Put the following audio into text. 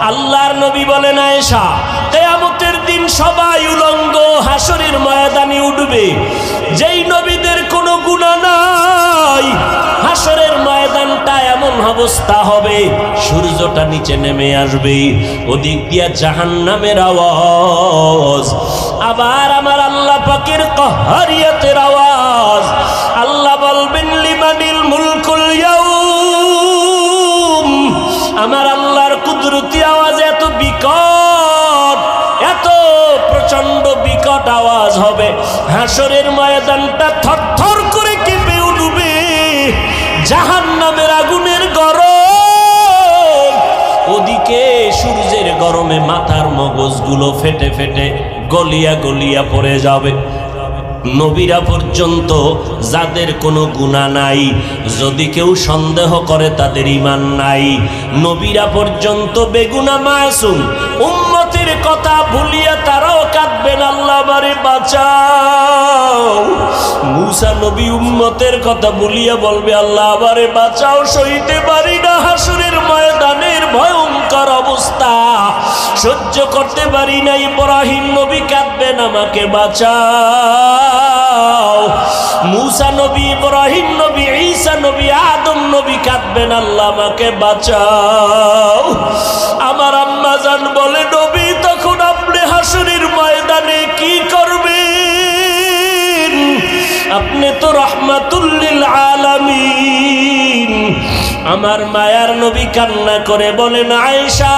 আল্লাহর নবী বলেন, আয়েশা, কিয়ামতের দিন সবাই উলঙ্গ হাসরের ময়দানে উঠবে। যেই নবীদের কোনো গুনাহ নাই, হাসরের ময়দানটা এমন অবস্থা হবে, সূর্যটা নিচে নেমে আসবে, ওদিক দিয়া জাহান্নামের আওয়াজ, আবার আমার আল্লাহ পাকের কাহারিয়াতের আওয়াজ। আল্লাহ বলবেন, লিমানিল মুলকুল ইয়াউম। আমার আল্লাহর কুদরতি আওয়াজ এত বিকট, এত প্রচন্ড বিকট আওয়াজ হবে, হাসরের ময়দানটা থরথর করে কেঁপে উঠবে। জাহান্নামের আগুনের গরম, ওদিকে সূর্যের গরমে মাথার মগজগুলো ফেটে ফেটে গলিয়া গলিয়া পড়ে যাবে। নবীরা পর্যন্ত যাদের কোনো গুনাহ নাই, যদি কেউ সন্দেহ করে তাদের ঈমান নাই, নবীরা পর্যন্ত বেগুনাহ মাসুম, উম্মতের কথা ভুলিয়া তারাও কাঁদবেন, আল্লাহ আমারে বাঁচাও। মুসা নবী উম্মতের কথা ভুলিয়া বলবে, আল্লাহ আমারে বাঁচাও, সইতে পারি না হাসরের ময়দানের ভয়ঙ্কর অবস্থা, সহ্য করতে পারি না। ইব্রাহিম নবী কাঁদবেন, আমাকে বাঁচাও। মুসা নবী, ইব্রাহিম নবী, ঈসা নবী, আদম নবী কাঁদবেন, আল্লাহ আমাকে বাঁচাও। আমার আম্মা জান বলে, নবী তখন আপনি হাসরের ময়দানে কি করবেন? আপনি তো রাহমাতুল লিল আলামিন। আমার মায়ার নবী কান্না করে বলেন, আয়েশা,